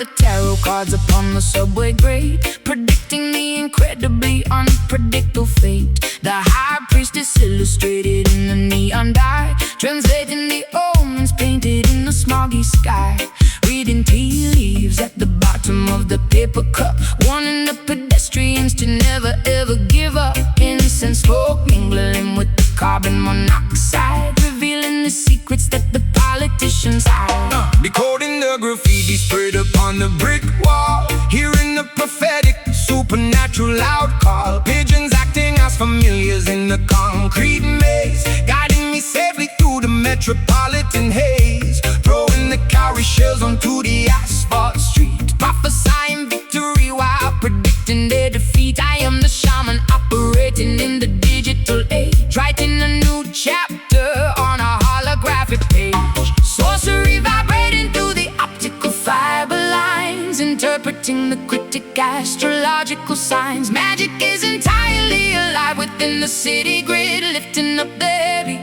the tarot cards upon the subway grate, predicting the incredibly unpredictable fate. The high priestess illustrated in the neon dye, translating the omens painted in the smoggy sky. Reading tea leaves at the bottom of the paper cup, warning the pedestrians to never ever give up. Incense smoke mingling with the carbon monoxide, revealing the secrets that the politicians hide. Decoding the graffiti spread upon the brick wall, hearing the prophetic supernatural loud call. Pigeons acting as familiars in the concrete maze, guiding me safely through the metropolitan haze. Throwing the cowrie shells onto the asphalt street, prophesying victory while predicting their defeat. I am the shaman operating in the digital age, writing a new chapter on a holographic page. Sorcery vibrating through the optical fiber lines, interpreting the cryptic astrological signs. Magic is entirely alive within the city grid, lifting up the heavy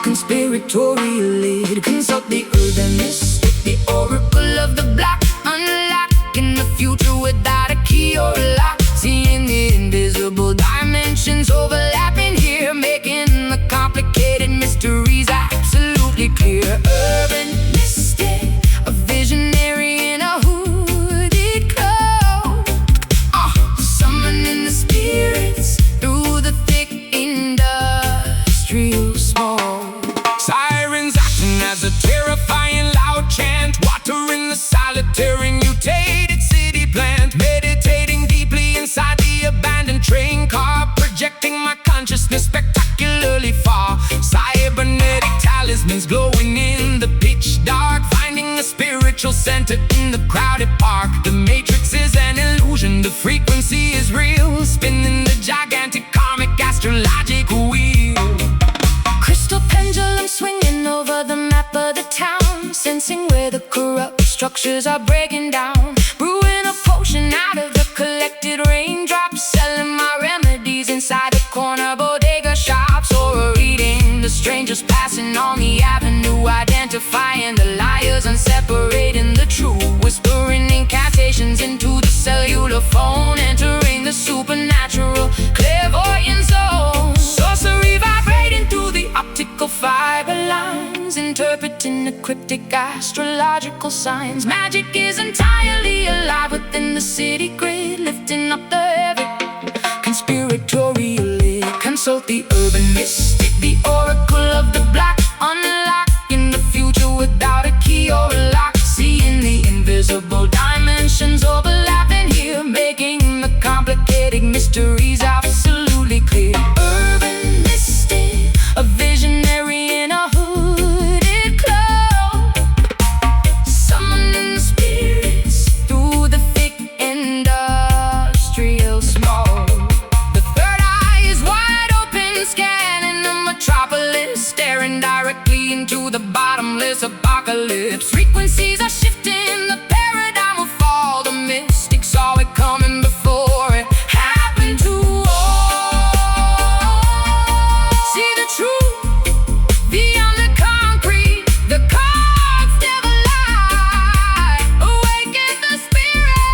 conspiratorial lid. Consult the urban mystic, the oracle of the black, unlocking the future without a key or a lock. Seeing the invisible dimensions overlapping here, making the complicated mysteries absolutely clear. Urban mystic, a visionary in a hooded cloak, summoning the spirits through the thick industrial smoke. Sirens acting as a terrifying loud chant, watering the solitary mutated city plant. Meditating deeply inside the abandoned train car, projecting my consciousness spectacularly far. Cybernetic talismans glowing in the pitch dark, finding a spiritual center in the crowded park. The matrix is an illusion, the frequency is real, spinning the gigantic karmic astrological wheel. Crystal pendulum swinging over the map of the town, sensing where the corrupt structures are breaking down. Brewing a potion out of the collected raindrops, selling my remedies inside the corner bodega shops. Or reading the strangers passing on the avenue, identifying the liars and separating the true. Whispering incantations into the cellular phone, entering the supernatural clairvoyant zone. Sorcery vibrating through the optical fiber lines, interpreting the cryptic astrological signs. Magic is entirely alive within the city grid, lifting up the heavy conspiratorial lid. Consult the urban mystic, the oracle of the black, unlocking the future without a key or a lock. Seeing the invisible dimensions overlapping here, making the complicated mysteries absolutely clear. Urban mystic, a visionary in a hooded cloak, summoning spirits through the thick industrial smoke. The third eye is wide open, scanning the metropolis, staring directly into the bottomless apocalypse. Frequencies are shifting, the paradigm will fall. The mystic saw it coming before it happened to all. See the truth beyond the concrete, the cards never lie. Awaken the spirit.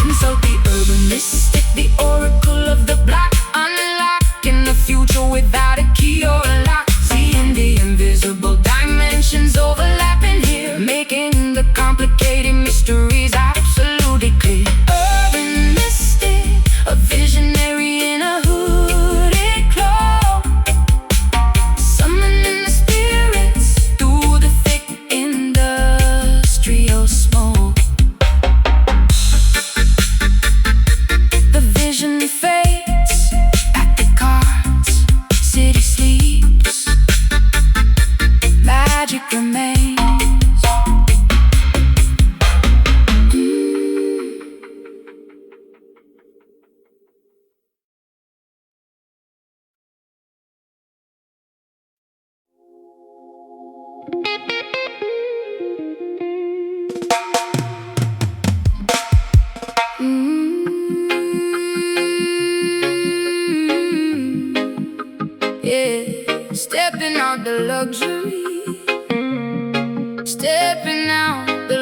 Consult the urban mystic, the oracle of the black, unlocking the future without a key or a lock. Seeing the invisible dimensions overlapping here, making the complicated mysteries absolutely clear. Urban mystic, a visionary in a hooded cloak, summoning the spirits through the thick industrial smoke. The vision fades, pack the cards, city sleeps, magic remains. Yeah, stepping out the luxury, stepping out the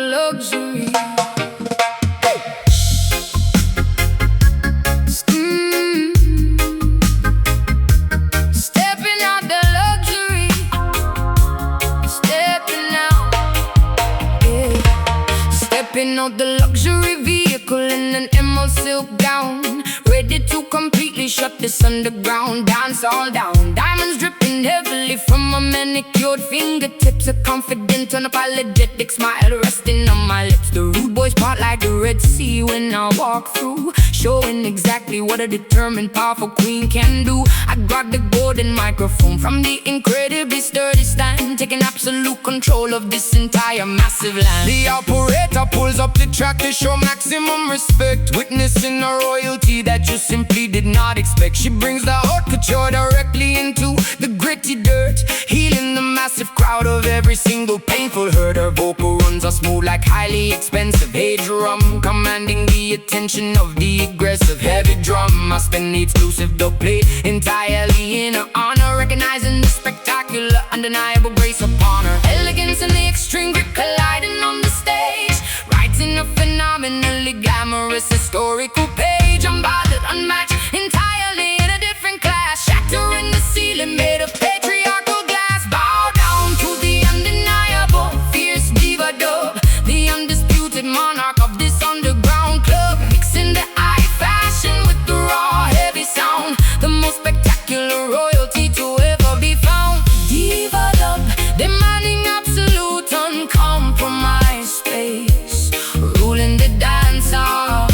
Stepping out the luxury vehicle in an immersive gown, ready to completely shut this underground dance all down. Diamonds dripping heavily from my manicured fingertips, a confident, unapologetic smile resting on my lips. The rude boys part like the Red Sea when I walk through, showing exactly what a determined, powerful queen can do. I grab the golden microphone from the incredibly sturdy stand, taking absolute control of this entire massive land. The operator pulls up the track to show maximum respect, witnessing a royalty that you simply did not expect. She brings the haute couture directly into the gritty dirt, healing the massive crowd of every single painful hurt. Her vocal runs are smooth like highly expensive hay drum, commanding the attention of the aggressive heavy drum. I spin the exclusive dub plate entirely in her honor, recognizing the spectacular, undeniable grace upon her. Elegance and the extreme grit colliding on the stage, writing a phenomenally glamorous historical page. Unbothered, unmatched, entirely in a different class, shattering the ceiling made of patriarchal glass. Bow down to the undeniable, fierce diva dub, the undisputed monarch of this underground club, mixing the high fashion with the raw heavy sound, the most spectacular royalty to ever be found. Diva dub, demanding absolute uncompromised space, ruling the dance hall,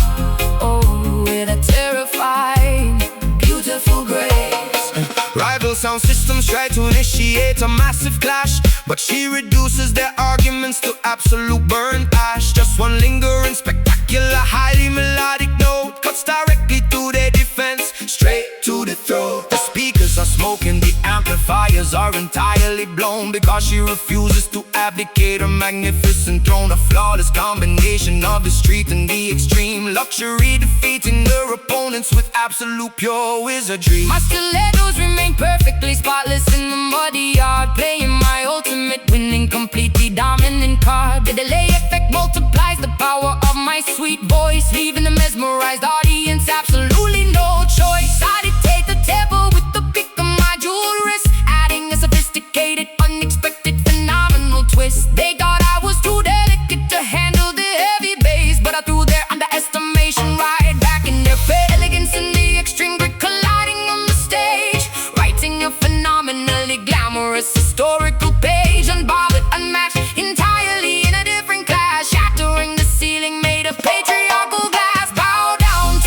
oh, with a terrifying, beautiful grace. Rival sound systems try to initiate a massive clash, but she reduces their arguments to absolute burnt ash. Just one lingering, spectacular, highly melodic note cuts directly to their defense, straight to the throat. The speakers are smoking, the amplifiers are entirely blown, because she refuses to abdicate her magnificent throne. A flawless combination of the street and the extreme luxury, defeating her opponents with absolute pure wizardry. My stilettos remain perfectly spotless in the muddy yard, playing my ultimate winning, completely dominant card. The delay effect multiplies the power of my sweet voice, leaving the mesmerized audience absolutely no choice. I dictate the tempo with the pick of my jewel wrist, adding a sophisticated, unexpected, phenomenal twist. They thought I was too delicate to handle the heavy bass, but I threw their underestimation right back in their face. Elegance and the extreme grit colliding on the stage, writing a phenomenally glamorous historical page. Unbothered, unmatched, entirely in a different class, shattering the ceiling made of patriarchal glass. Bow down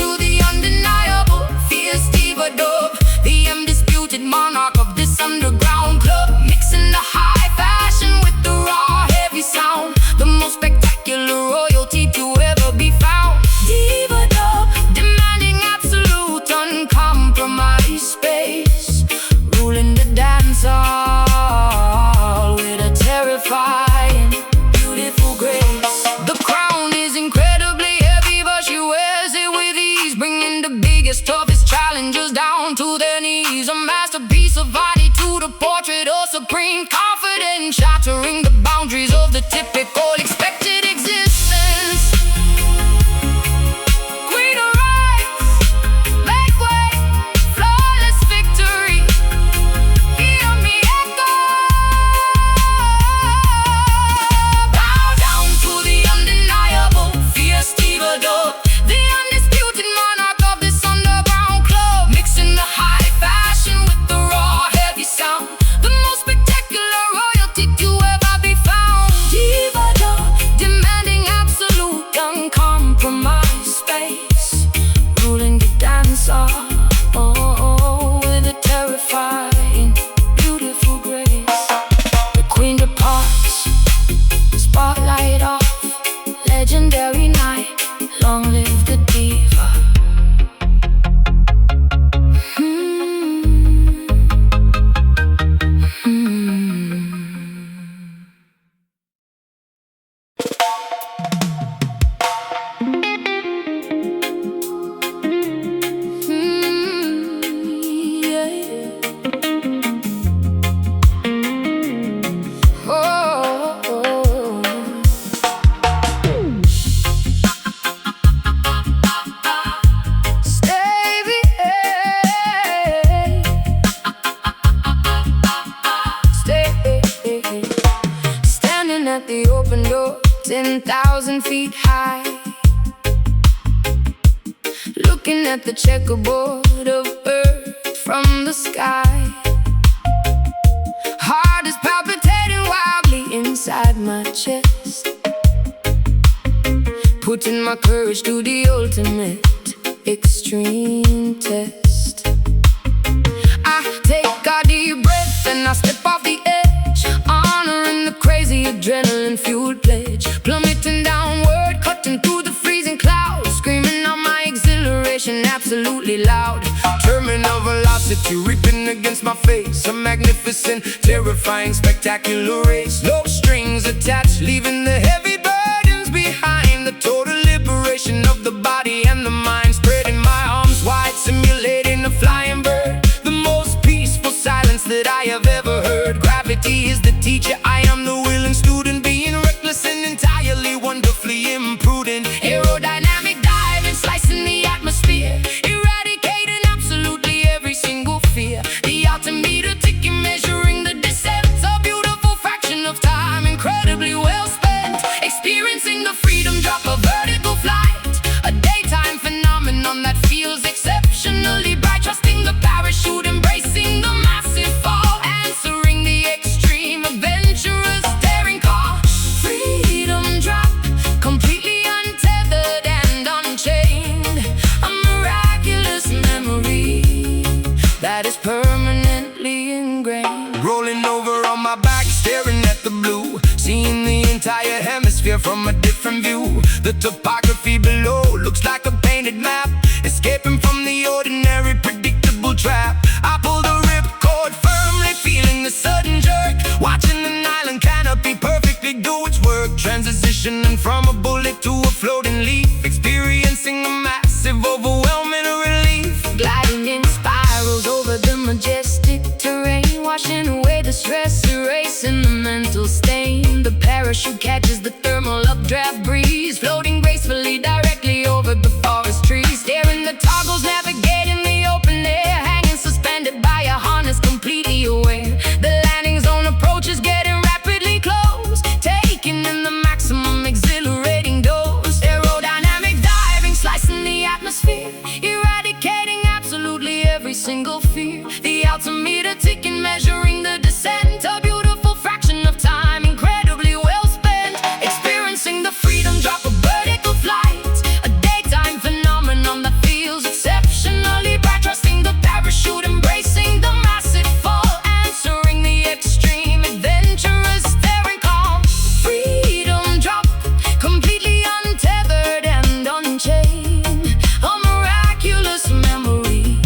1,000 feet high, looking at the checkerboard of Earth from the sky. Heart is palpitating wildly inside my chest, putting my courage to the ultimate extreme test. I take a deep breath and I step off the edge, honoring the crazy adrenaline-fueled pledge. Plummeting downward, cutting through the freezing clouds, screaming out my exhilaration absolutely loud. Terminal velocity ripping against my face, a magnificent, terrifying, spectacular race. No strings attached, leaving the heavy burdens behind. The total liberation of the body and the mind, spreading my arms wide, simulating a flying bird. The most peaceful silence that I have ever heard. Gravity is the teacher, I am the willing student, being reckless and entirely wonderfully imprudent. Aerodynamic diving, slicing the atmosphere, eradicating absolutely every single fear. The altimeter ticking, measuring the descent, a beautiful fraction of time, incredibly well spent. Experiencing the freedom drop, a vertical flight, a daytime phenomenon that feels exceptionally bright. Trusting the parachute, embracing the massive fall, answering the extreme, adventurous, daring call. Freedom drop, completely untethered and unchained, a miraculous memory that is permanently ingrained. Rolling over on my back, staring at the blue, seeing the entire hemisphere from a different view. The topography below looks like a painted map, escaping from the ordinary, predictable trap. I pull the ripcord firmly, feeling the sudden jerk, watching an island canopy perfectly do its work. Transitioning from a bullet to a floating leaf, experiencing a massive, overwhelming relief. Gliding in spirals over the majestic terrain, washing away the stress, erasing the mental stain. The parachute catches the thermal updraft breeze, floating gracefully directly over the forest trees. Staring the toggles, navigating the open air, hanging suspended by a harness, completely aware. The landing zone approaches, getting rapidly close, taking in the maximum exhilarating dose. Aerodynamic diving, slicing the atmosphere, eradicating absolutely every single fear. The altimeter ticking, measuring the descent, a beautiful fraction of time, incredibly well spent. Experiencing the freedom drop, a vertical flight, a daytime phenomenon that feels exceptionally bright. Trusting the parachute, embracing the massive fall, answering the extreme, adventurous, daring call. Freedom drop, completely untethered and unchained, a miraculous memory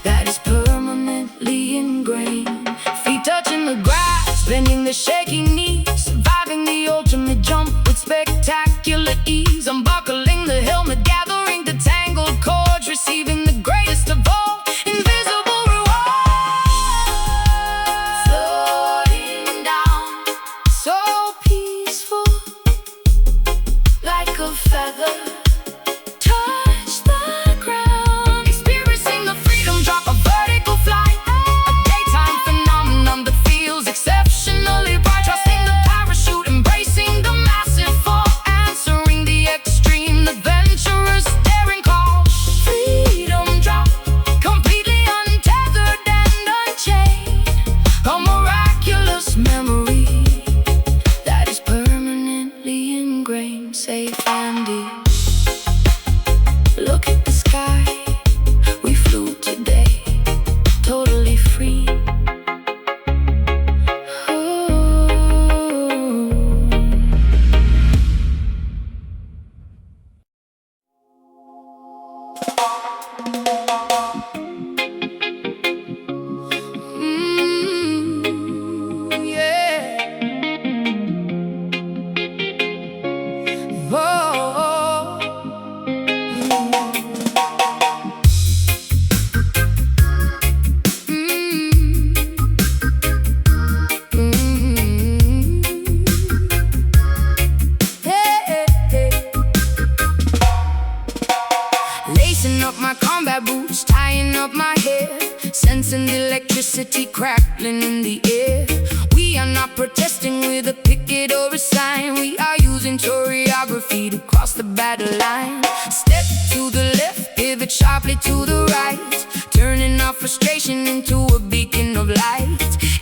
that is permanently ingrained. Feet touching the grass, bending the shaking knees, surviving the ultimate jump with spectacular ease. Unbuckling the helmet, gathering the tangled cords, receiving the greatest of all, invisible reward. Floating down, so peaceful, like a feather, touch the ground. Experiencing the freedom drop, a vertical flight, a daytime phenomenon that feels exceptionally bright. Trusting the parachute, embracing the massive fall, answering the extreme, adventurous, daring call. Freedom drop, completely untethered and unchained, a miraculous memory that is permanently ingrained, safe and deep. Look at the sky, we flew today, totally free. Yeah. Whoa. Lacing up my combat boots, tying up my hair, sensing the electricity crackling in the air. We are not protesting with a picket or a sign, we are using Tory feet across the battle line. Step to the left, pivot sharply to the right, turning our frustration into a beacon of light.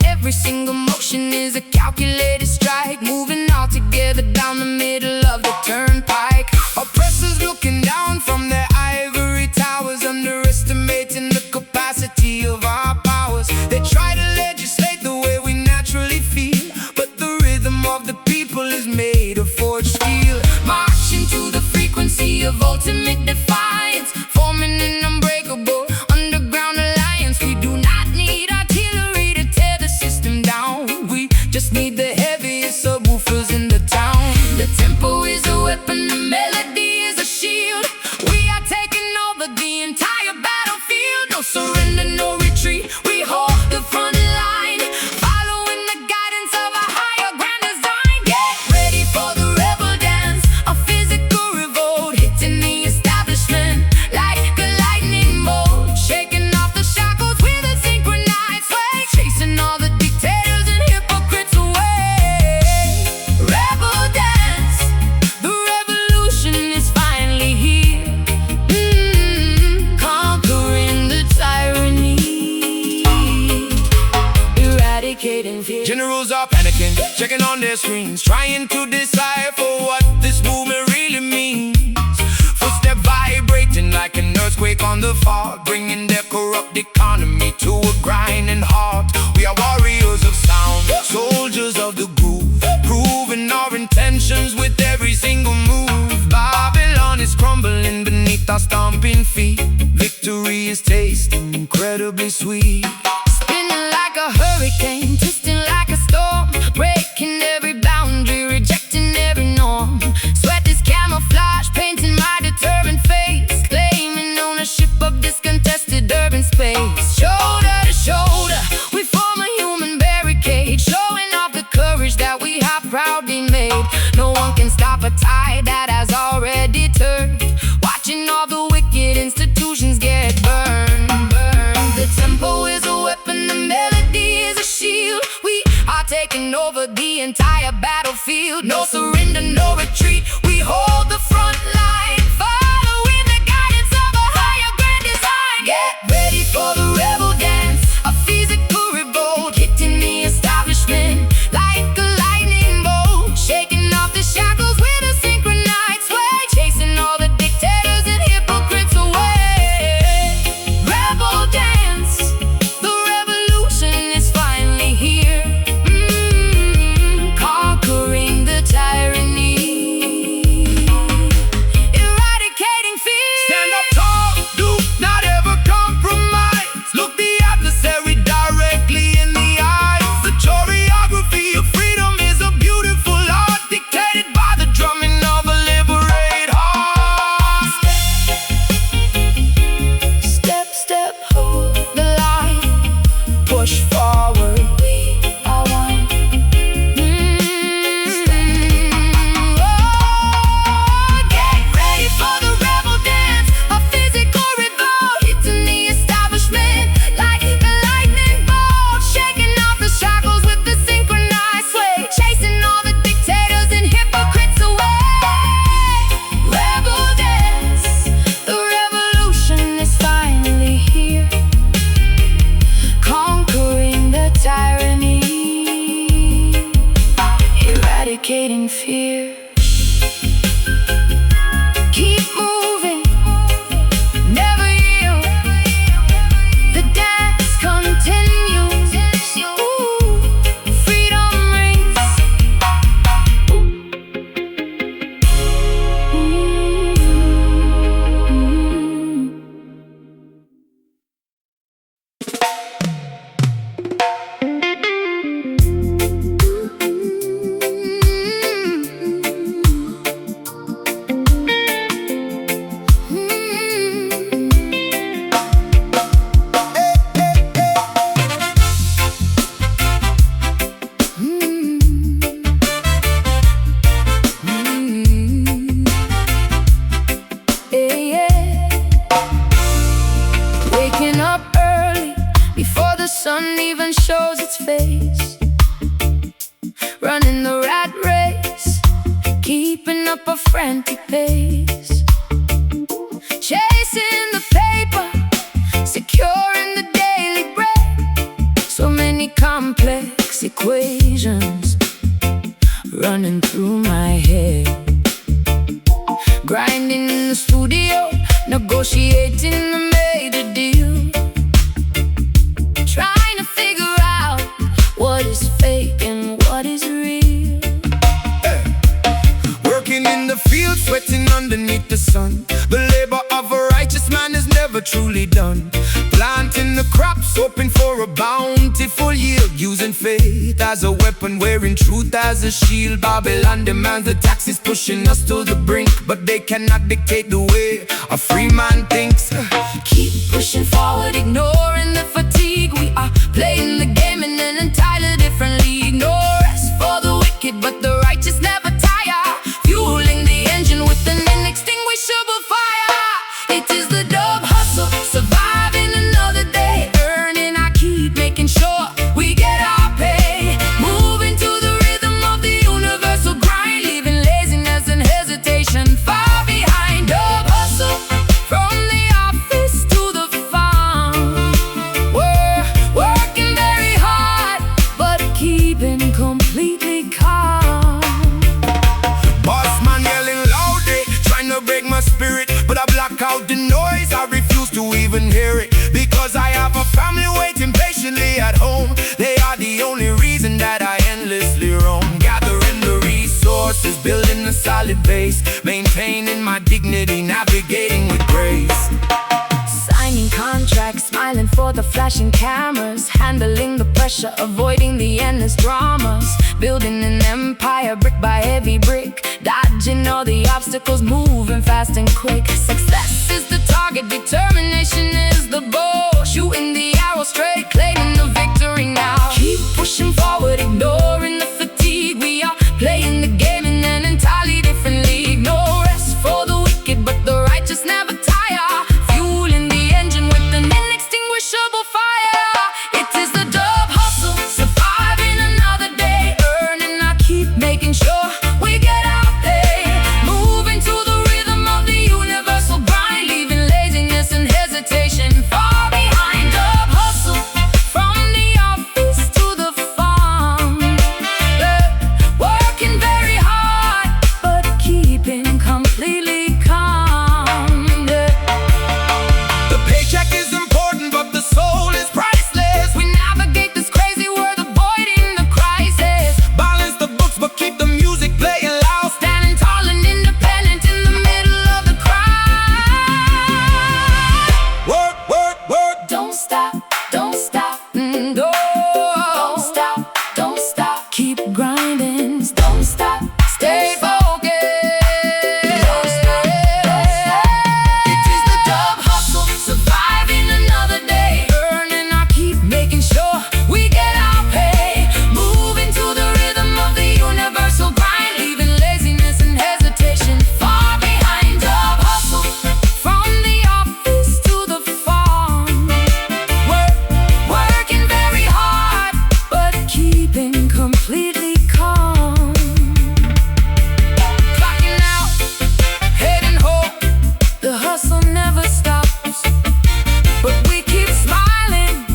Every single motion is a calculated strike, moving all together down the middle of the turnpike. Oppressors looking down from their ivory towers, underestimating the capacity of our powers. They try to legislate the way we naturally feel, but the rhythm of the people is made of forged steel. Marching to the frequency of ultimate defiance, forming an unbreakable underground alliance. We do not need artillery to tear the system down, we just need the heaviest subwoofers in the town. The tempo is a weapon, the melody is a shield. We are taking over the entire battlefield. No surrender, no retreat, we hold the front line, following the guidance of a higher grand design. Get ready for the rebel dance, a physical revolt, hitting the establishment like a lightning bolt, shaking off the shackles with a synchronized sway, chasing all the dictators and hypocrites away. Rebel dance, the revolution is finally here, conquering the tyranny, eradicating fear. Generals are panicking, checking on their screens, trying to decipher what this movement really means. Footstep vibrating like an earthquake on the fog, bringing their corrupt economy to a grinding halt. We are warriors of sound, soldiers of the groove, proving our intentions with every single move. Babylon is crumbling beneath our stomping feet. Victory is tasting incredibly sweet. Spinning like a hurricane, twisting like a storm, breaking every boundary, rejecting every norm. Sweat is camouflage, painting my determined face, claiming ownership of this contested urban space. Shoulder to shoulder, we form a human barricade, showing off the courage that we have proudly made. No one can stop a tide that has already turned, watching all the wicked institutions get burned. The tempo is a weapon, the melody is a shield. We are taking over the entire battlefield. No surrender, no retreat, we hold the front line, following the guidance of a higher grand design. Get ready for the rebel dance, a physical revolt, hitting the establishment like a lightning bolt, shaking off the shackles with a synchronized sway, chasing all the dictators and hypocrites away. Rebel dance, the revolution is finally here, conquering the tyranny, eradicating fear. Stand up tall, do not ever compromise. Look the adversary directly in the eyes. The choreography of freedom is a beautiful art, dictated by the drumming of a liberate heart. Step, step, hold the line, push forward, we are one. Get ready for the rebel dance, a physical revolt, hitting the establishment like a lightning bolt, shaking off the shackles with the synchronized sway, chasing all the dictators and hypocrites away. Rebel dance, the revolution is finally here, conquering the tyranny, eradicating fear. Keep moving, never yield, the dance continues. Ooh, freedom rings. shows its face, running the rat race, keeping up a frantic pace, chasing the paper, securing the daily bread. So many complex equations running through my head. Grinding in the studio, negotiating the major deal, trying to figure out what is fake and what is real. Working in the field, sweating underneath the sun. The labor of a righteous man is never truly done. Planting the crops, hoping for a bountiful yield, using faith as a weapon, wearing truth as a shield. Babylon demands the taxes, pushing us to the brink, but they cannot dictate the way a free man thinks. Keep pushing forward, ignoring the fatigue. We are playing the game in an entirely different league. No rest for the wicked, but the righteous never tire, fueling the engine with an inextinguishable fire. It is the dub hustle, surviving another day, earning our keep, making sure we get our pay. Moving to the rhythm of the universal grind, leaving laziness and hesitation far behind. Dub hustle, from the office to the farm. We're working very hard, but keeping completely calm. Boss man yelling loudly, trying to break my spirit, but I block out the noise. I refuse to even hear it, because I have a family waiting patiently at home. They are the only reason that I endlessly roam. Gathering the resources, building a solid base, maintaining my dignity, navigating with grace. Signing contracts, smiling for the flashing cameras, handling the pressure, avoiding the endless dramas. Building an empire brick by heavy brick, dodging all the obstacles, moving fast and quick. Success is the target, determination is the goal. Shooting the arrow straight, claiming the victory now. Keep pushing forward, ignoring the fatigue. We are playing the game in an entirely different league. No rest for the wicked, but the righteous never tire, fueling the engine with an inextinguishable fire. It is the dub hustle, surviving another day, earning our keep, making sure we get our pay. Moving to the rhythm of the universal grind, leaving laziness and hesitation far behind. Dub hustle, from the office to the farm. Working very hard, but keeping completely calm. The paycheck is important, but the soul is priceless. We navigate this crazy world, avoiding the crisis. Balance the books, but keep the music playing loud. Standing tall and independent in the middle of the crowd. Work, work, work. Don't stop, don't stop, no. Don't stop, don't stop. Keep grinding, don't stop, stay focused. Don't stop, don't stop. It is the dub hustle, surviving another day, earning our keep, making sure we get our pay. Moving to the rhythm of the universal grind, leaving laziness and hesitation far behind. Dub hustle, from the office to the farm. Working very hard, but keeping completely calm. Clocking out, heading home. The hustle never stops, but we keep smiling.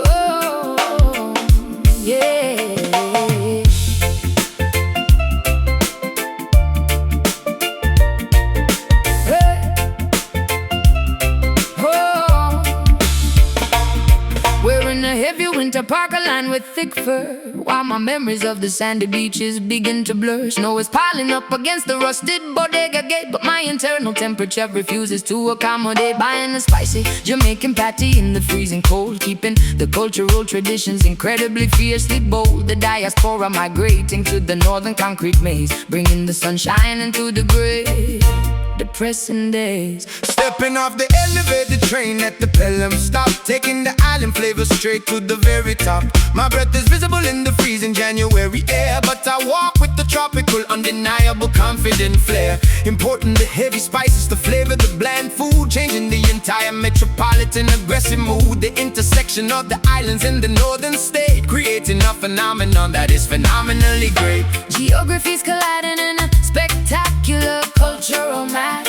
Oh, yeah. Hey. Oh. We're in a heavy winter parka line with thick fur, while my memories of the sandy beaches begin to blur. Snow is piling up against the rusted bodega gate, but my internal temperature refuses to accommodate. Buying a spicy Jamaican patty in the freezing cold, keeping the cultural traditions incredibly fiercely bold. The diaspora migrating to the northern concrete maze, bringing the sunshine into the gray. The depressing days. Stepping off the elevated train at the Pelham stop, taking the island flavor straight to the very top. My breath is visible in the freezing January air, but I walk with the tropical, undeniable, confident flair. Importing the heavy spices to flavor the bland food, changing the entire metropolitan aggressive mood. The intersection of the islands in the northern state, creating a phenomenon that is phenomenally great. Geographies colliding in a spectacular cultural mash.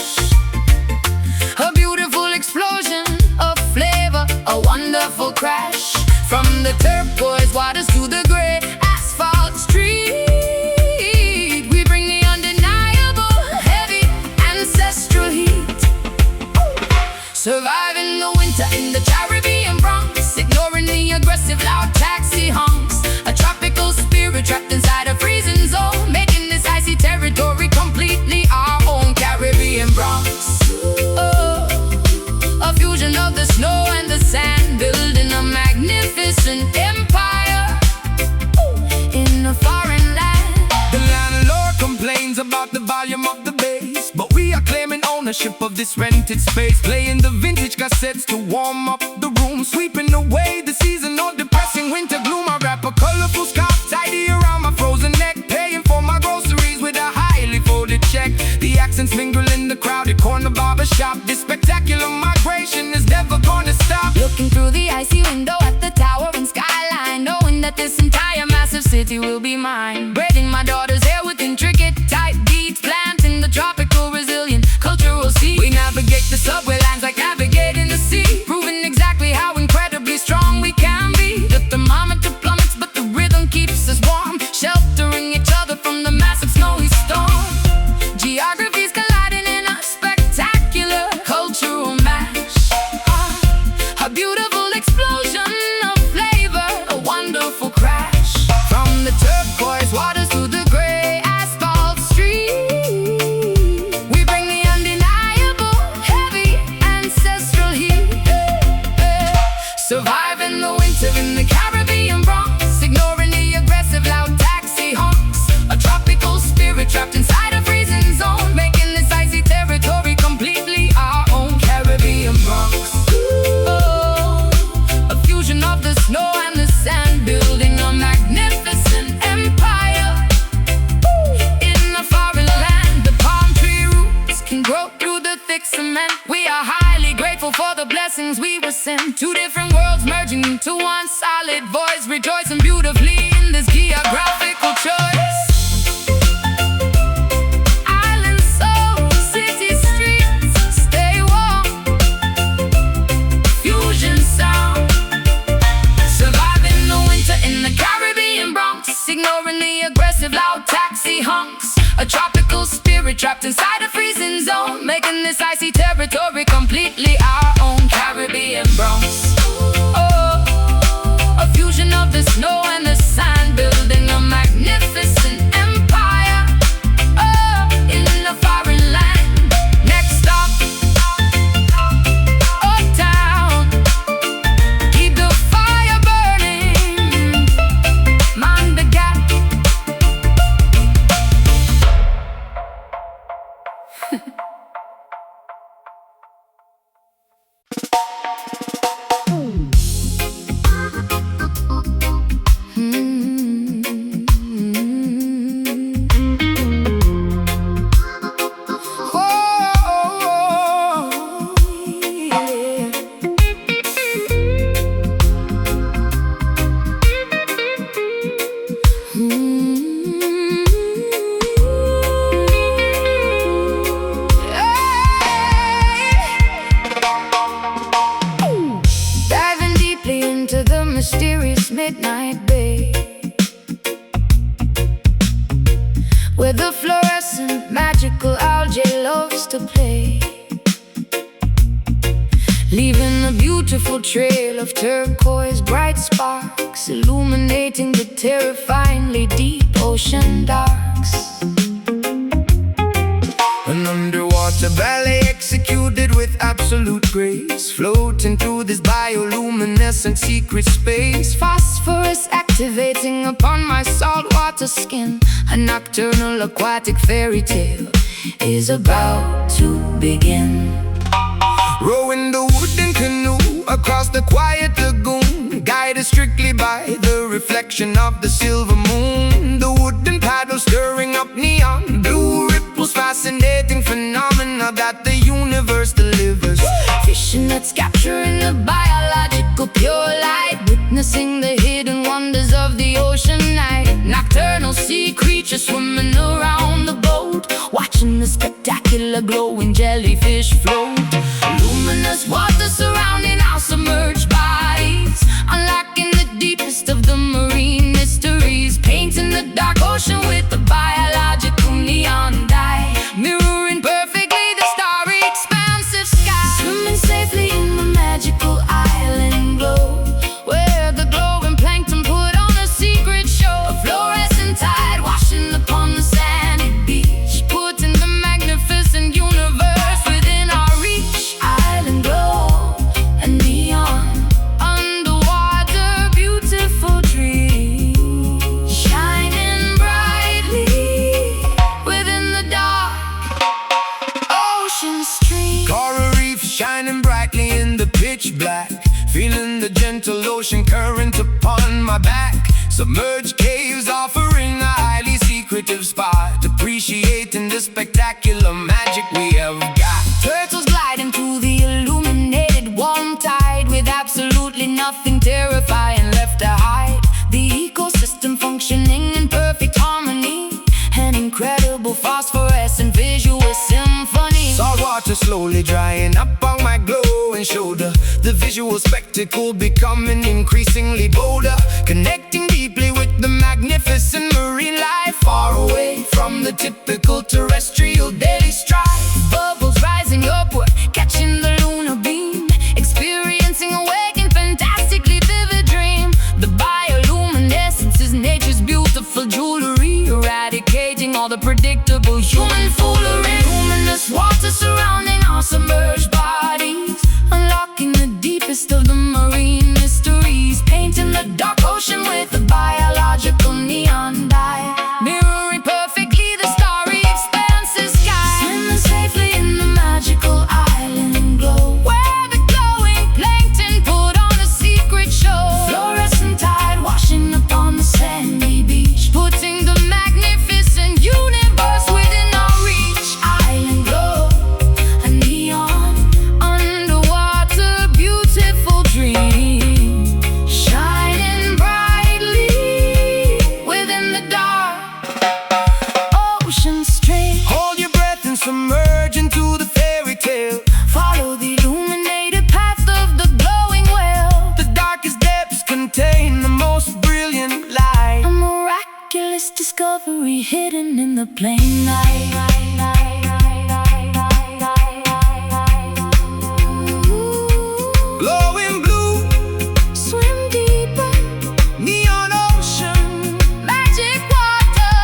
A beautiful explosion of flavor, a wonderful crash. From the turquoise waters to the gray asphalt street, we bring the undeniable, heavy, ancestral heat. Surviving the winter in the Caribbean Bronx, ignoring the aggressive loud taxi honks. A tropical spirit trapped inside a freezing zone, making this icy territory completely our own Caribbean Bronx. A fusion of the snow and the sand, building a magnificent empire in a foreign land. The landlord complains about the volume of the bass, but we are claiming ownership of this rented space. Playing the vintage cassettes to warm up the room, sweeping away the seasonal depressing winter gloom. I wrap a colorful scarf tidy around my frozen neck, paying for my groceries with a highly folded check. The accents mingle in the crowded corner barber shop. This spectacular migration is never gonna stop. Looking through the icy window at the towering skyline, knowing that this entire massive city will be mine. Braiding my daughter's hair with intricate tight beads, planting the tropical resilient cultural seed. We navigate the subway lines like navigating the sea, proving exactly how incredibly strong we can be. The thermometer plummets, but the rhythm keeps us warm, sheltering each other from the massive snowy storm. Geographies colliding in a spectacular cultural mash. A beautiful explosion of flavor, a wonderful crash. from the turquoise Waters to the gray asphalt street, we bring the undeniable, heavy, ancestral heat. Surviving the winter in the Caribbean Bronx, ignoring the aggressive loud taxi honks. A tropical spirit trapped inside a freezing zone, making this icy territory completely our own Caribbean Bronx. Oh, a fusion of the snow and the sand, building a magnificent empire in a foreign land. The palm tree roots can grow through the thick cement. We are highly grateful for the blessings we were sent. Two different worlds merging into one solid voice, rejoicing beautifully in this geographical choice. Island soul, city streets, stay warm. Fusion sound, surviving the winter in the Caribbean Bronx, ignoring the aggressive loud taxi honks. A tropical spirit trapped inside a freezing zone, making this icy territory completely our own Caribbean Bronx. Oh, a fusion of the snow and the sand, building a magnificent empire in a foreign land. Next stop, uptown. Keep the fire burning, mind the gap. Diving deeply into the mysterious midnight bay, where the fluorescent magical algae loves to play, leaving a beautiful trail of turquoise bright sparks, illuminating the terrifyingly deep ocean darks. An underwater ballet executed with absolute grace, floating through this bioluminescent secret space. Phosphorus activating upon my saltwater skin. A nocturnal aquatic fairy tale is about to begin. Rowing the wooden canoe across the quiet lagoon, guided strictly by the reflection of the silver moon. The wooden paddle stirring up neon blue ripples, fascinating phenomena that the universe delivers. Fishing nets capturing the biological pure light, witnessing the hidden wonders of the ocean night. Nocturnal sea creatures swimming around the boat, watching the spectacular glowing jellyfish float. Luminous water surrounding our submerged bodies, unlocking the deepest of the marine mysteries, painting the dark ocean with the biological neon dye, mirroring perfectly the starry expansive sky. Swimming safely in the magical island glow, where the glowing plankton put on a secret show. A fluorescent tide washing upon the sandy beach, putting the magnificent universe within our reach. Island glow and neon, underwater beautiful dreams, shining brightly within the dark ocean stream. Coral reefs shining brightly in the pitch black, feeling the gentle ocean current upon my back. Submerged caves offering a highly secretive spot, appreciating the spectacular magic we have got. Turtles gliding through the illuminated warm tide, with absolutely nothing terrifying left to hide. The ecosystem functioning in perfect harmony, an incredible phosphorescent visual symphony. Salt water slowly drying up on my glowing shoulder, the visual spectacle becoming increasingly bolder, connecting deeply with the magnificent marine life, far away from the typical terrestrial daily strife. Bubbles rising upward, catching the lunar beam, experiencing a waking, fantastically vivid dream. The bioluminescence is nature's beautiful jewelry, eradicating all the predictable human foolery. Luminous water surrounding our submerged bodies, unlocking the deepest of the marine mysteries, painting the dark ocean with a biological neon dye, mirroring perfectly the starry expansive sky. Swimming safely in the magical island glow, where the glowing plankton put on a secret show. Fluorescent tide washing upon the sandy beach, putting the magnificent universe within our reach. Island glow and neon, underwater beautiful dream, shining brightly within the dark ocean stream. Hold your breath and submerge into the fairy tale. Follow the illuminated path of the glowing whale. The darkest depths contain the most brilliant light. A miraculous discovery hidden in the plain night. Glowing blue, Swim deeper, neon ocean, magic water.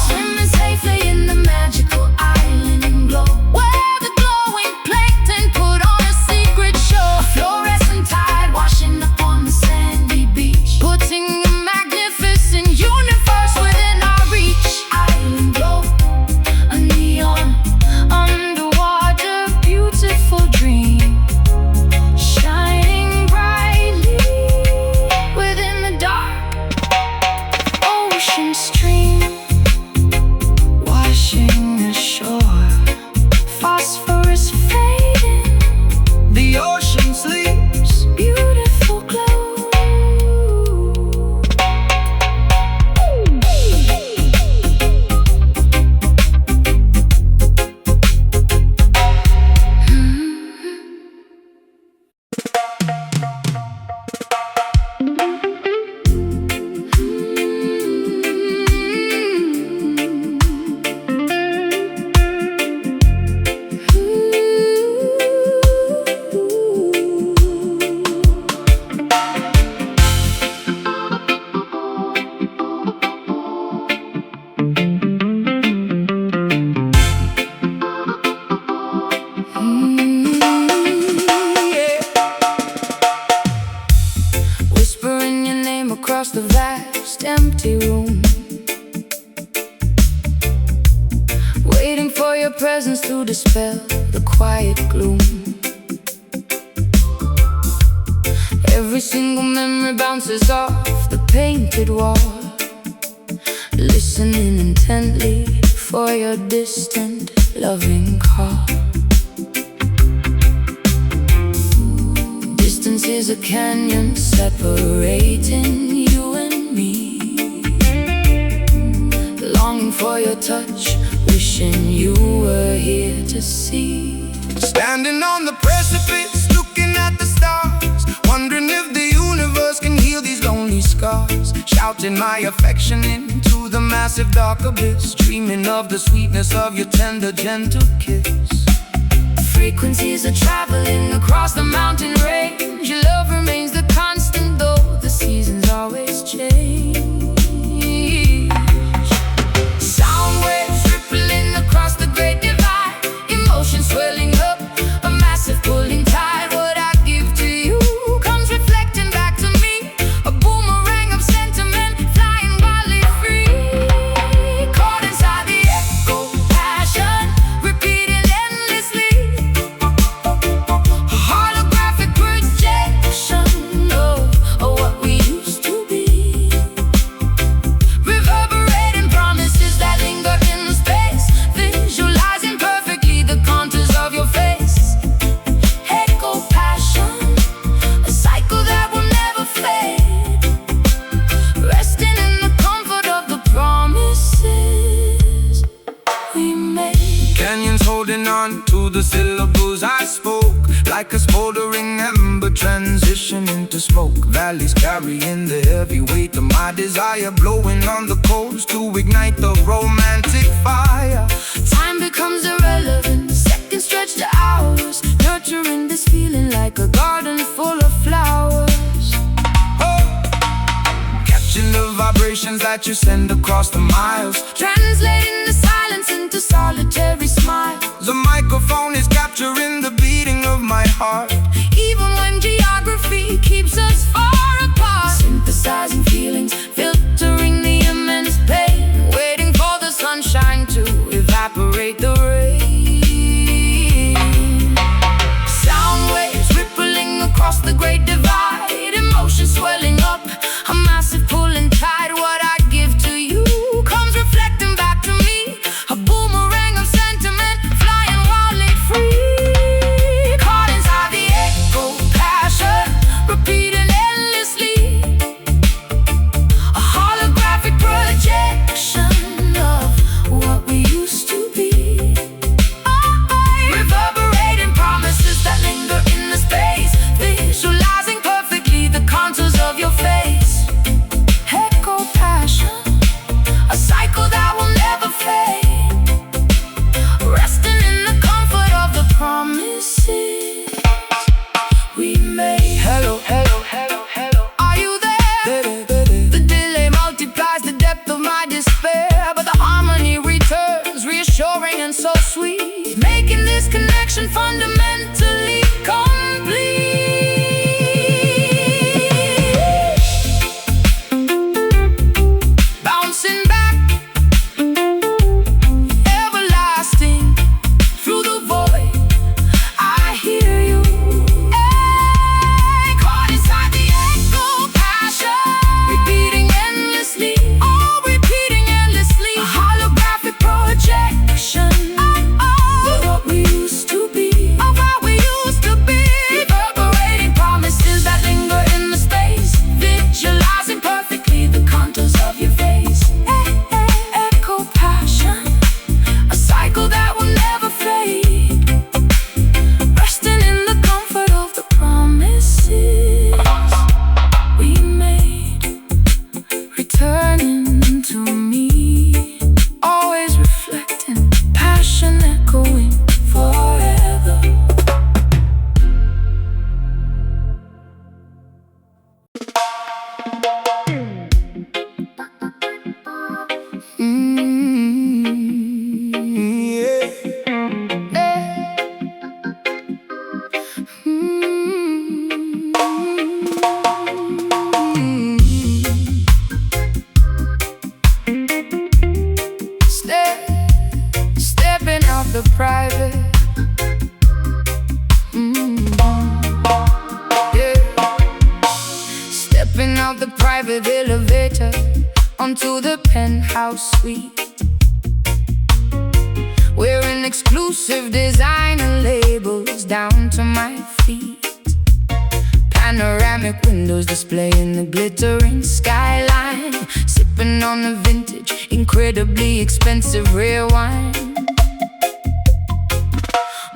Swimming safely in the magical island glow, where the glowing plankton put on a secret show. A fluorescent tide washing upon the sandy beach, putting a magnificent universe within our reach. Island glow empty room, waiting for your presence to dispel the quiet gloom. Every single memory bounces off the painted wall, listening intently for your distant, loving call. Distance is a canyon separating you and me, longing for your touch, wishing you were here to see. Standing on the precipice, looking at the stars, wondering if the universe can heal these lonely scars. Shouting my affection into the massive dark abyss, dreaming of the sweetness of your tender, gentle kiss. Frequencies are traveling across the mountain range. Your love remains the constant, though the seasons always change. Sound waves rippling across the great divide, emotions swelling up, a massive pulling tide. What I give to you comes reflecting back to me, a boomerang of sentiment flying wildly free. Caught inside the echo, passion repeated endlessly, a holographic projection of what we used to be, reverberating promises that linger in space, visualizing perfectly the contours of your face. Echo, passion, a cycle that will never fade, resting in the comfort of the promises we made. Canyons holding on to the syllables I spoke, like a smoldering ember transition into smoke. Valleys carrying the heavy weight of my desire, blowing on the coals to ignite the romantic fire. Time becomes irrelevant, seconds stretch to hours, nurturing this feeling like a garden full of flowers. Oh, catching the vibrations that you send across the miles, Translating the silence into solitary smiles. the microphone is capturing the beating of my heart. Even when geography keeps us far apart, synthesizing feelings, filtering the immense pain, waiting for the sunshine to evaporate the rain. Sound waves rippling across the great divide, emotions swelling up, a massive pulling tide. What I give to you comes reflecting back to me, a boomerang of sentiment flying wildly free. Caught inside the private elevator onto the penthouse suite, wearing exclusive designer labels down to my feet. Panoramic windows displaying the glittering skyline, sipping on the vintage, incredibly expensive rare wine.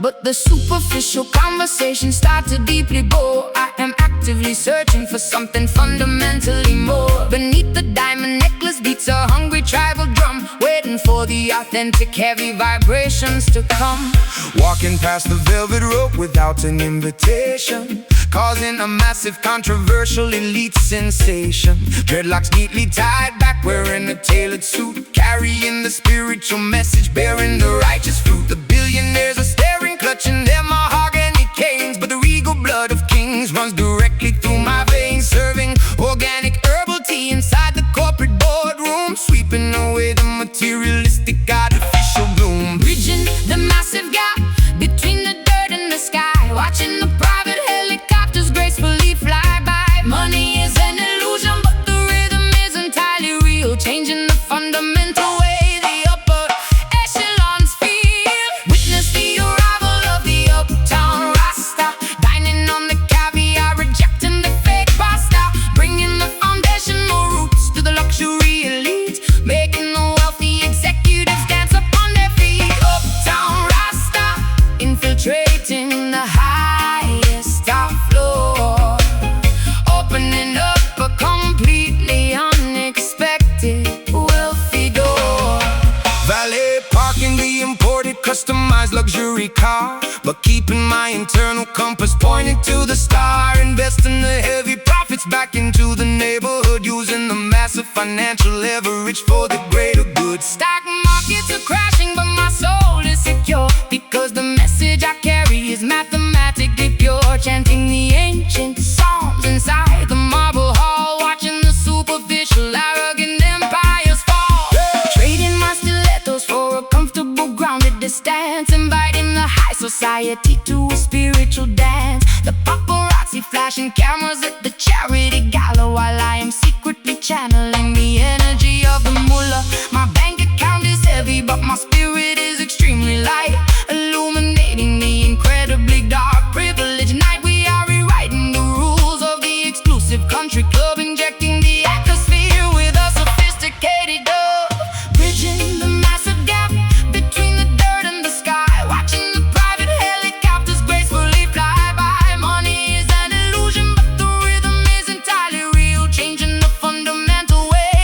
But the superficial conversations start to deeply bore. I am actively searching for something fundamentally more. Beneath the diamond necklace beats a hungry tribal drum, waiting for the authentic heavy vibrations to come. Walking past the velvet rope without an invitation, causing a massive controversial elite sensation. Dreadlocks neatly tied back, wearing a tailored suit, carrying the spiritual message, bearing the righteous fruit. The billionaires are staring, clutching their mahogany canes, but the regal blood of kings runs directly through my veins. Serving organic herbal tea inside the corporate boardroom, sweeping away the materialistic artificial bloom. Bridging the massive gap between the dirt and the sky, watching the private helicopters gracefully fly by. Money is an illusion, but the rhythm is entirely real, changing the fundamental way the upper echelons feel. Witness the arrival of the uptown Rasta, dining on the caviar, rejecting the fake pasta, bringing the foundational roots to the luxury elite, making the wealthy executives dance upon their feet. Uptown Rasta, infiltrating the highest top floor, opening up a completely unexpected wealthy door. Valet parking the imported customized luxury car, but keeping my internal compass pointed to the star. Investing the heavy profits back into the neighborhood, using the massive financial leverage for the greater good. Stock markets are crashing, but my soul is secure, because the message I carry is mathematically pure. Chanting the ancient psalms inside the marble hall, watching the superficial arrogant empires fall. Trading my stilettos for a comfortable grounded distance, inviting the high society to a spiritual dance. The paparazzi flashing cameras at the charity gala, while I am secretly channeling the energy of the mullah. My bank account is heavy, but my spirit is extremely light, illuminating the incredibly dark privilege night. We are rewriting the rules of the exclusive country club, injecting the atmosphere with a sophisticated dub. Bridging the massive gap between the dirt and the sky, watching the private helicopters gracefully fly by. Money is an illusion, but the rhythm is entirely real, changing the fundamental way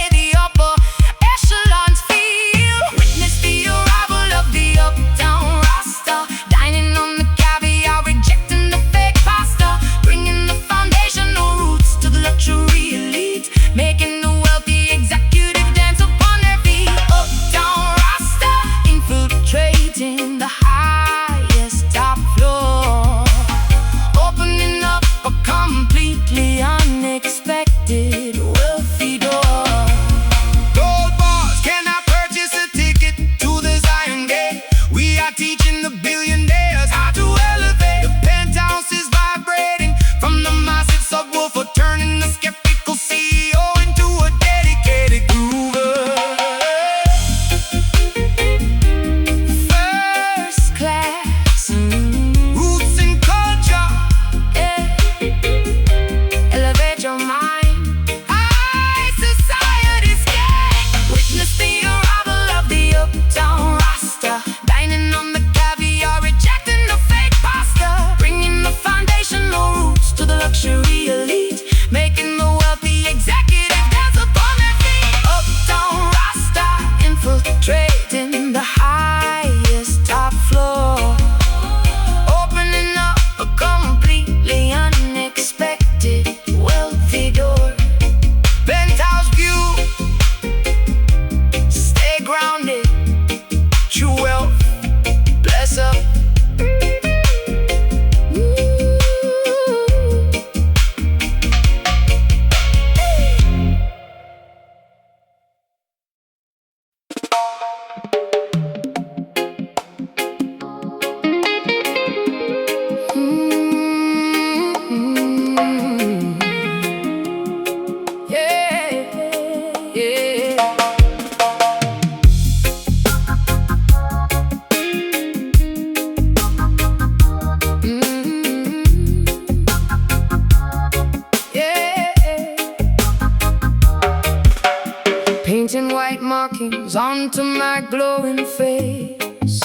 stockings onto my glowing face,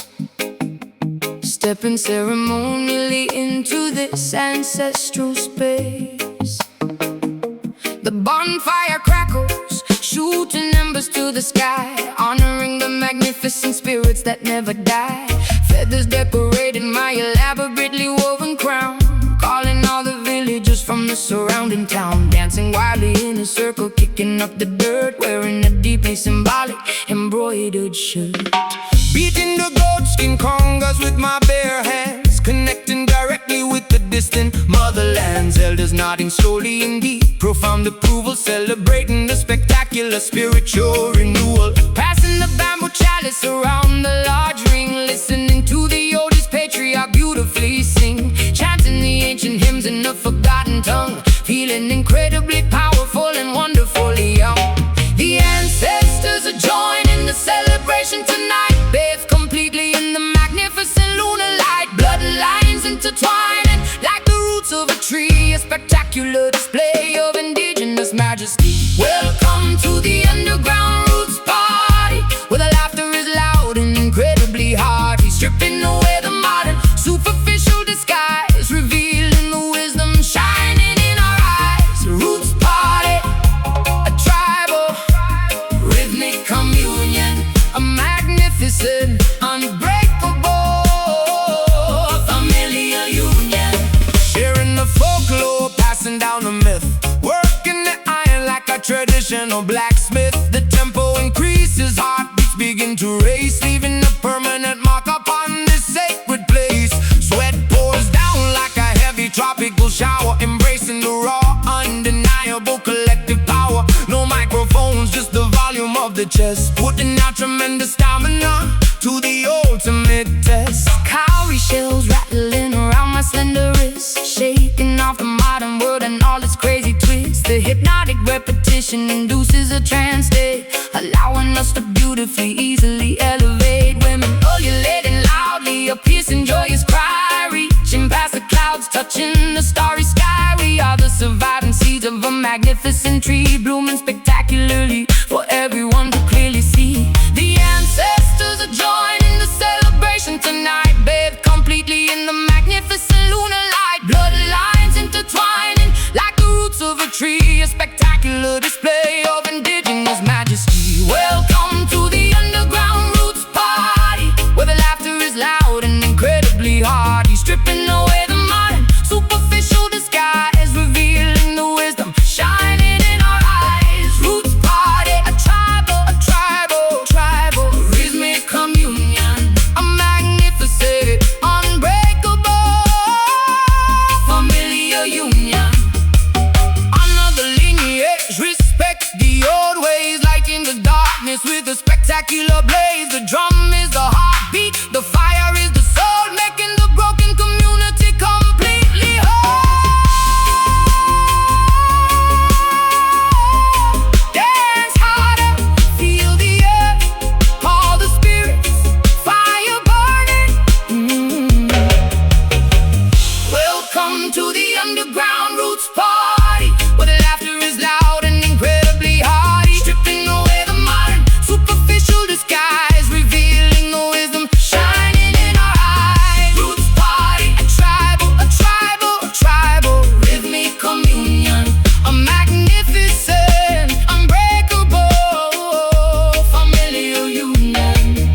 stepping ceremonially into this ancestral space. The bonfire crackles, shooting embers to the sky, honoring the magnificent spirits that never die. Feathers decorating my elaborately woven crown, calling all the villagers from the surrounding town, dancing wildly in a circle, kicking up the dirt, wearing a deeply symbolic embroidered shirt. Beating the goatskin congas with my bare hands, connecting directly with the distant motherlands. Elders nodding slowly in deep, profound approval, celebrating the spectacular spiritual renewal. Passing the bamboo chalice around the large ring, listening to the oldest patriarch beautifully sing, chanting the ancient hymns in a forgotten tongue, feeling incredibly powerful and wonderfully young. The ancestors are joining the celebration tonight, bathed completely in the magnificent lunar light. Bloodlines intertwining like the roots of a tree, a spectacular display of indigenous majesty. Welcome to the underground roots party, where the laughter is loud and incredibly hearty, stripping away the modern superficial disguise, revealing the wisdom shining in our eyes. Roots party, a tribal rhythmic communion, a magnificent, unbreakable familial union. Sharing the folklore, passing down the myth, working the iron like a traditional blacksmith. The tempo increases, heartbeats begin to race, leaving a permanent mark upon this sacred place. Sweat pours down like a heavy tropical shower, embracing the raw, undeniable collective power. No microphones, just the volume of the chest, putting out tremendous stamina to the ultimate test. Cowrie shells rattling around my slender wrist, shaking off the modern world and all its crazy twists. The hypnotic repetition induces a trance state, allowing us to beautifully, easily elevate. Women ululating loudly, a piercing, joyous cry, reaching past the clouds, touching the starry sky. We are the surviving seeds of a magnificent tree, blooming spectacularly for everyone to clearly see. The ancestors are joining the celebration tonight, bathed completely in the magnificent lunar light. Bloodlines intertwining like the roots of a tree, a spectacular display of indigenous majesty. Welcome to the underground roots party, where the laughter is loud and incredibly hearty, stripping away the modern superficial disguise, revealing the wisdom shining in our eyes. Roots party, a tribal rhythmic communion, a magnificent, unbreakable familial union. Another lineage respects the old ways, lighting the darkness with a spectacular blaze. The drum is the heartbeat, the fire is the soul, making the broken community completely whole. Dance harder, feel the earth, all the spirits, fire burning. Welcome to the underground roots party, where the laughter is loud and incredibly hearty, stripping away the modern superficial disguise, revealing the wisdom shining in our eyes. Roots party, a tribal rhythmic communion, a magnificent, unbreakable familial union.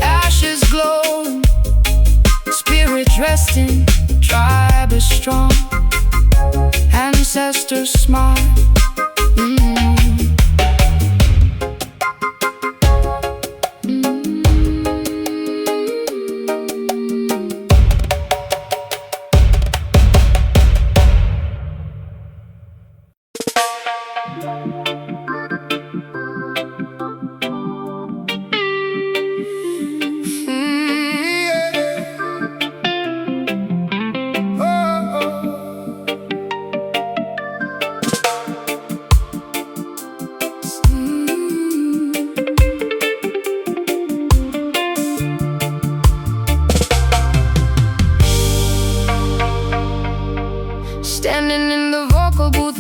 Ashes glow, spirits resting, tribe is strong, ancestors smile.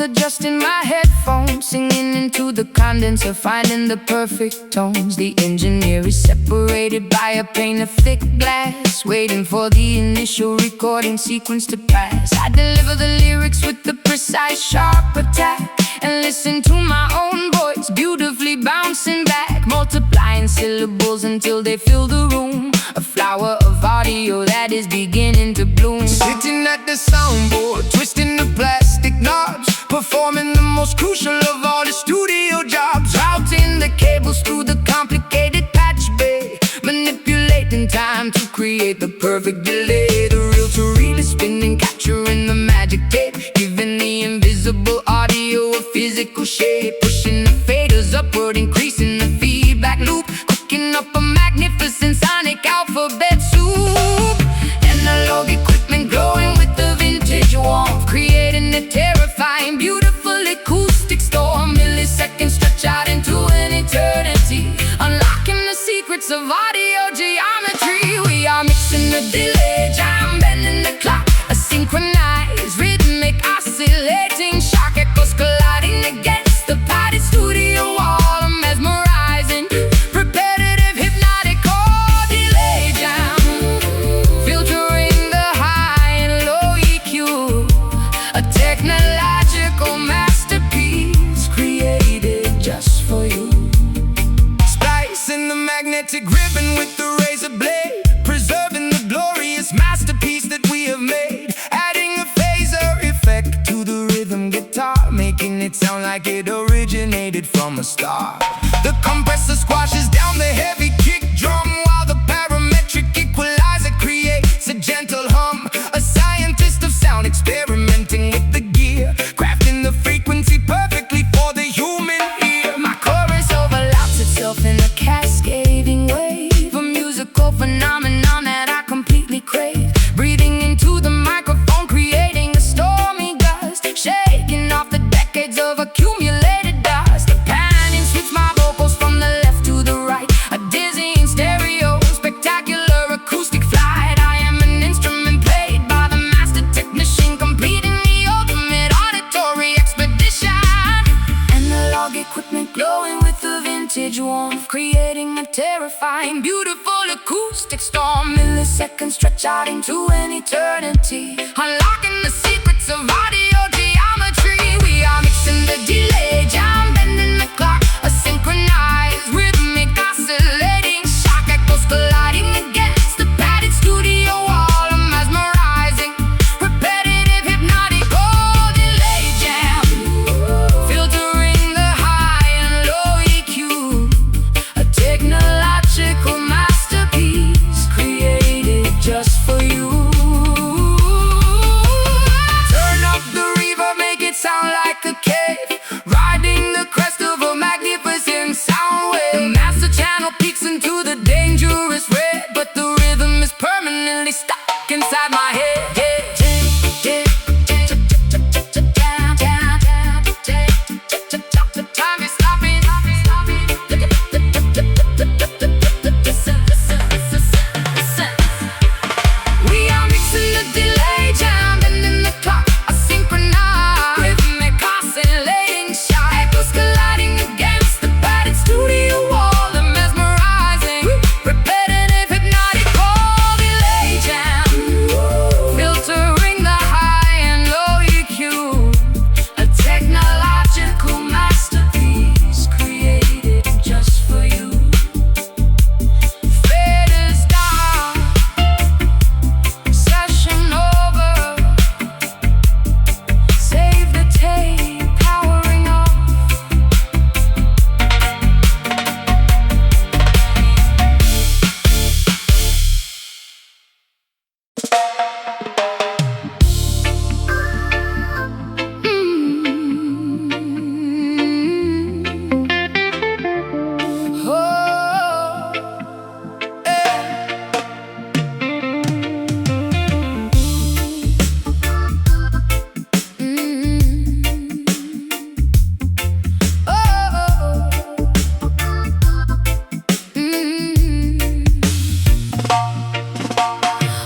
adjusting my headphones, singing into the condenser, finding the perfect tones. The engineer is separated by a pane of thick glass, waiting for the initial recording sequence to pass. I deliver the lyrics with the precise, sharp attack, and listen to my own voice beautifully bouncing back, multiplying syllables until they fill the room. A flower of audio that is beginning to bloom. Sitting at the soundboard, twisting the plastic knobs, performing the most crucial of all the studio jobs. Routing the cables through the complicated patch bay, manipulating time to create the perfect delay. The reel-to-reel is spinning, capturing the magic tape, giving the invisible audio a physical shape. Pushing the faders upward, increasing the feedback loop, cooking up a magnificent sonic alphabet soup. Analog equipment glowing with the vintage warmth, creating a terrifying, beautiful acoustic storm. Milliseconds stretch out into an eternity, unlocking the secrets of audio geometry. We are mixing the delay, jam bending the clock, a synchronized, rhythmic, oscillating shock echoes colliding against the padded studio wall. Mesmerizing, repetitive, hypnotic chord delay jam, filtering the high and low EQ, a technological masterpiece created just for you. Splicing the magnetic ribbon with the razor blade, preserving the glorious masterpiece that we have made. Adding a phaser effect to the rhythm guitar, making it sound like it originated from a star. The compressor squashes down the heavy kick drum, while the parametric equalizer creates a gentle hum. A scientist of sound experimenting with the gear, crafting the frequency perfectly for the human ear. My chorus overlaps itself in a cascading wave, a musical phenomenon that I completely crave. Breathing into the microphone, creating a stormy gust, shaking off the decades of accumulated dust. The panning sweeps my vocals from the left to the right, a dizzying stereo, spectacular acoustic flight. I am an instrument played by the master technician, completing the ultimate auditory expedition. Analog equipment glowing with the vintage warmth, creating a terrifying, beautiful acoustic storm. Milliseconds stretch out into an eternity, unlocking the secrets of audio geometry. We are mixing the delay, jam bending the clock, a synchronized, rhythmic, oscillating shock echoes colliding against the padded studio wall. Mesmerizing, repetitive, hypnotic chord delay jam, filtering the high and low EQ, a technological masterpiece created just for you. Turn up the reverb, make it sound like a cave, riding the crest of a magnificent sound wave. The master channel peaks into the dangerous red, but the rhythm is permanently stuck inside my head. Time is stopping. We are mixing the delay, jam bending the clock, a synchronized, rhythmic, oscillating shock echoes colliding against the padded studio wall. The mesmerizing, repetitive, hypnotic chord delay jam, filtering the high and low EQ, a technological masterpiece created just for you. Faders down, session over, save the tape, powering off. Oh,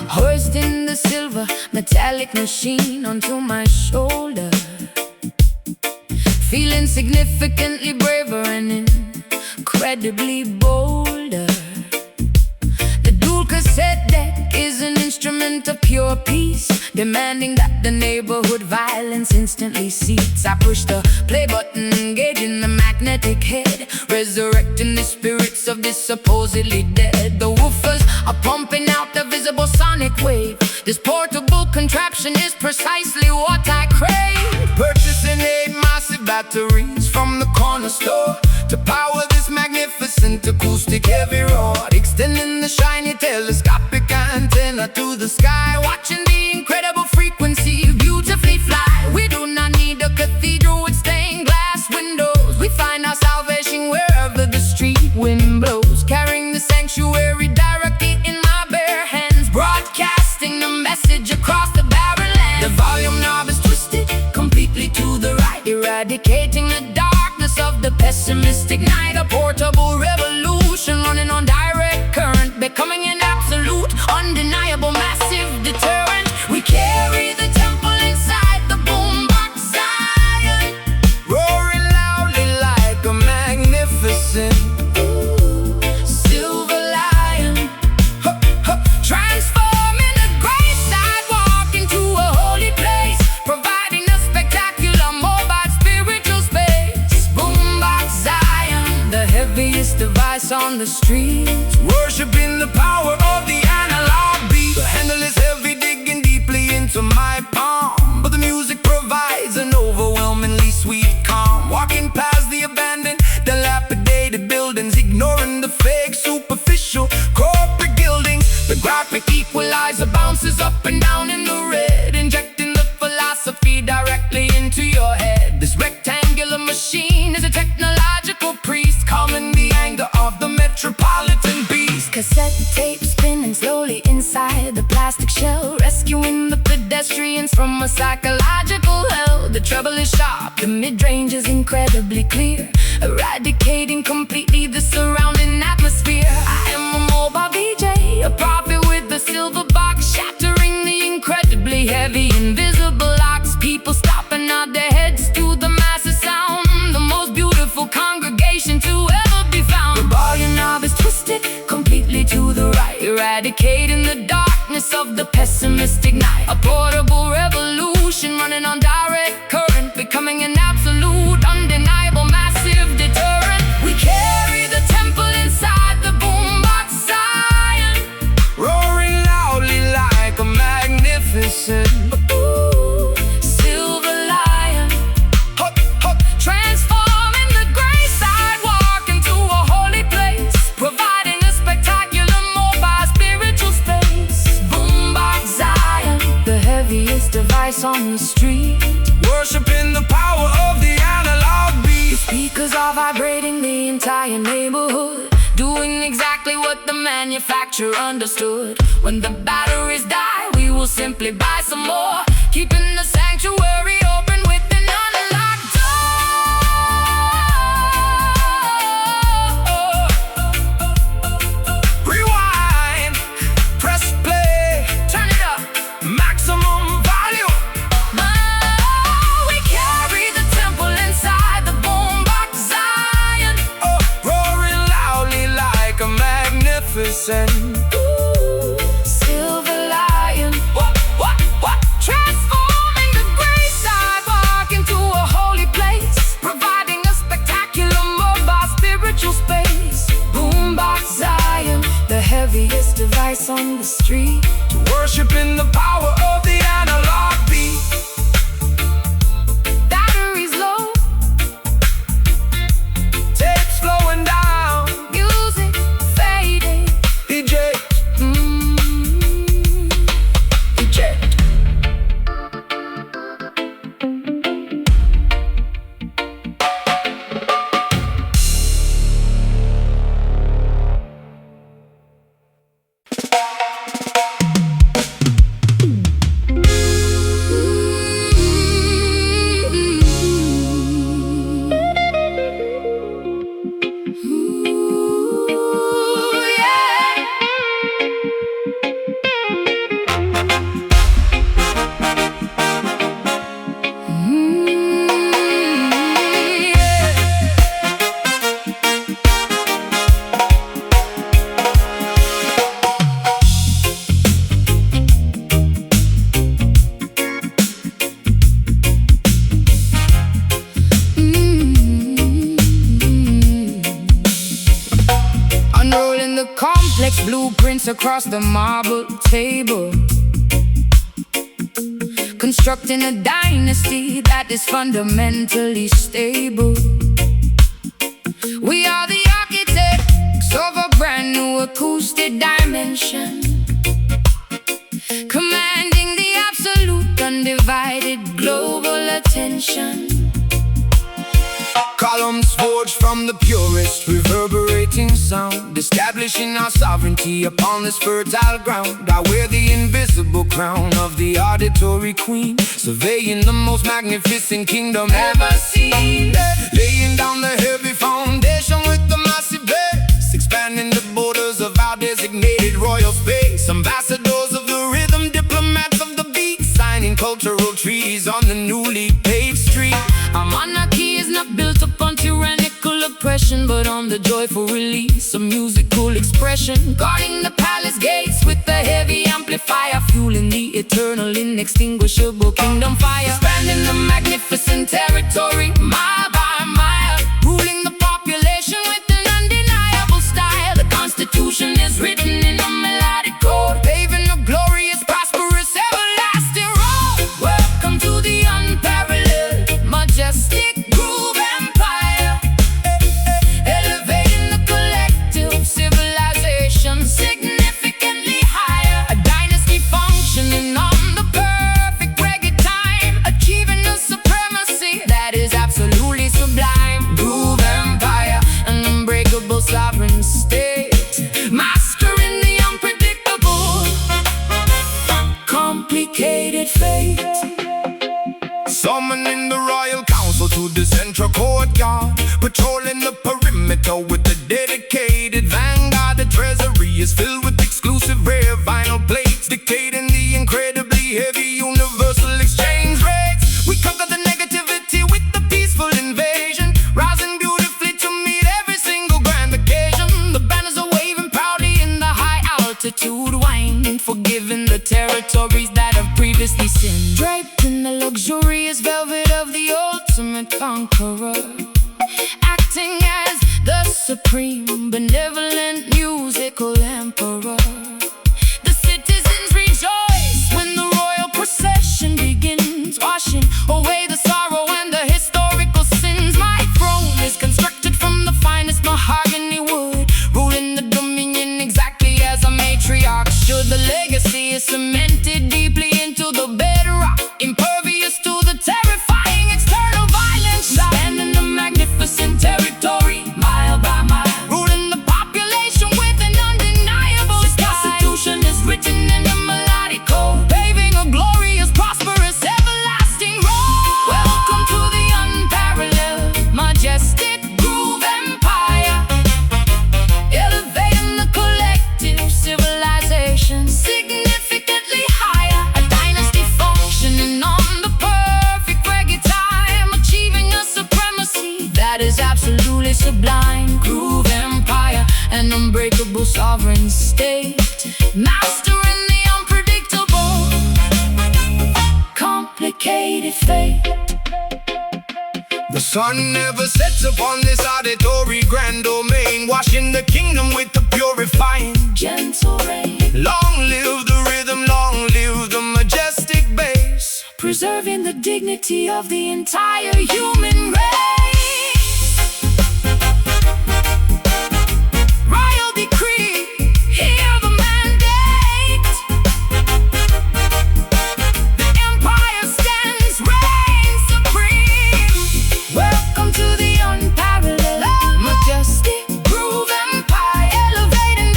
hoisting the silver metallic machine onto my shoulder, feeling significantly braver and incredibly bolder. The dual cassette deck is an instrument of pure peace, demanding that the neighborhood violence instantly cease. I push the play button, engaging the magnetic head, resurrecting the spirits of this supposedly dead. The woofers are pumping out the visible sonic wave. This portable contraption is precisely what I crave. Purchasing 8 massive batteries from the corner store to power this magnificent acoustic heavy rod, extending the shiny telescopic antenna to the sky, watching the incredible frequency beautifully fly. We do not need a cathedral with stained glass windows. We find our salvation wherever the street wind blows, carrying the sanctuary directly in my bare hands, broadcasting the message across the barren land. The volume knob is twisted completely to the right, eradicating the darkness of the pessimistic night. A portable revolution running on direct current, becoming an absolute, undeniable, massive deterrent. We carry the temple inside the boombox Zion, roaring loudly like a magnificent silver lion, transforming the gray sidewalk into a holy place, providing a spectacular mobile spiritual space. Boombox Zion, the heaviest device on the street, worshiping the power of the analog beat. The handle is heavy, digging deeply into my palm, but the music provides an overwhelmingly sweet calm. Walking past the abandoned, dilapidated buildings, ignoring the fake, superficial corporate gildings. The graphic equalizer bounces up and down in the red, injecting the philosophy directly into your head. This rectangular machine is a technological priest, calming the anger of the metropolitan beast. cassette tape spinning slowly inside the plastic shell, rescuing the pedestrians from a psychological hell. The treble is sharp, the mid-range is incredibly clear, eradicating completely the surrounding atmosphere. I am a mobile VJ, a prophet with a silver box, shattering the incredibly heavy invisible locks. People stopping out their heads to the massive sound, the most beautiful congregation to ever be found. The volume knob is twisted completely to the right, eradicating the darkness of the pessimistic night. A portable revolution running on direct current, becoming an absolute, undeniable, massive deterrent. We carry the temple inside the boombox Zion, Roaring loudly like a magnificent silver lion, transforming the gray sidewalk into a holy place, providing a spectacular mobile spiritual space. Boombox Zion, the heaviest device on the street, worshiping the power of the analog beat. speakers are vibrating the entire neighborhood, doing exactly what the manufacturer understood. When the batteries die, we will simply buy some more, keeping the sanctuary open with an unlocked door. Rewind, press play, Turn it up. maximum volume. We carry the temple inside the boombox Zion, Roaring loudly like a magnificent silver lion, transforming the gray Blueprints across the marble table, constructing a dynasty that is fundamentally stable. We are the architects of a brand new acoustic dimension, commanding the absolute undivided global attention. Columns forged from the purest reverberating sound, establishing our sovereignty upon this fertile ground. I wear the invisible crown of the auditory queen, surveying the most magnificent kingdom ever seen. Laying down the heavy foundation with the massive bass, expanding the borders of our designated royal space. Ambassadors of the rhythm, diplomats of the beat, signing cultural treaties on the newly paved street. Our monarchy is not built upon tyrannical oppression, but on the joyful release of musical expression. Guarding the palace gates with the heavy amplifier, fueling the eternal inextinguishable kingdom fire. Expanding the magnificent territory, mile by mile, ruling the population with an undeniable style. The Constitution is written in a melodic code, paving a glorious, prosperous, everlasting road. Welcome to the unparalleled, majestic groove empire, elevating the collective civilization significantly higher. A dynasty functioning on the perfect reggae time, achieving a supremacy that is absolutely sublime. Groove empire, an unbreakable sovereign state, mastering the unpredictable, complicated fate. Summoning the royal council to the central courtyard, patrolling the perimeter with the dedicated vanguard. The treasury is filled with exclusive rare vinyl plates, dictating the incredibly heavy universal exchange rates. We conquer the negativity with the peaceful invasion, rising beautifully to meet every single grand occasion. The banners are waving proudly in the high altitude, winding, forgiving the territories that have previously sinned. Draped in the luxurious velvet of the ultimate conqueror, acting as the supreme benevolent musical emperor. The citizens rejoice when the royal procession begins, washing away the sorrow and the historical sins. My throne is constructed from the finest mahogany wood, ruling the dominion exactly as a matriarch should. The legacy is cemented deeply into the bedrock, impervious to the terrifying external violence. Expanding the magnificent territory, mile by mile, ruling the population with an undeniable the style. Constitution is written in a melodic code, Paving a glorious, prosperous, everlasting road. welcome to the unparalleled, majestic groove empire, elevating the collective civilization significantly higher. A dynasty functioning on the perfect reggae time, achieving a supremacy that is absolutely sublime. Groove empire, an unbreakable sovereign state, mastering the unpredictable, complicated fate. The sun never sets upon this auditory grand domain, washing the kingdom with the purifying Gentle rain, long live the rhythm, long live the majestic bass, preserving the dignity of the entire human race. Royal decree, hear the mandate. The empire stands, reigns supreme. Welcome to the unparalleled, majestic groove empire, elevating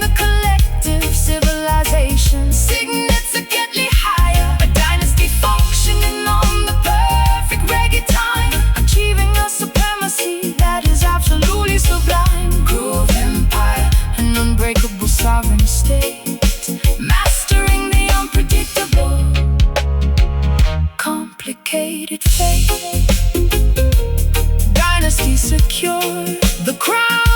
the collective civilization significantly higher. A dynasty functioning on the perfect reggae time, achieving a supremacy that is absolutely sublime. Groove empire, an unbreakable sovereign state, mastering the unpredictable, complicated fate. Dynasty secure, the crown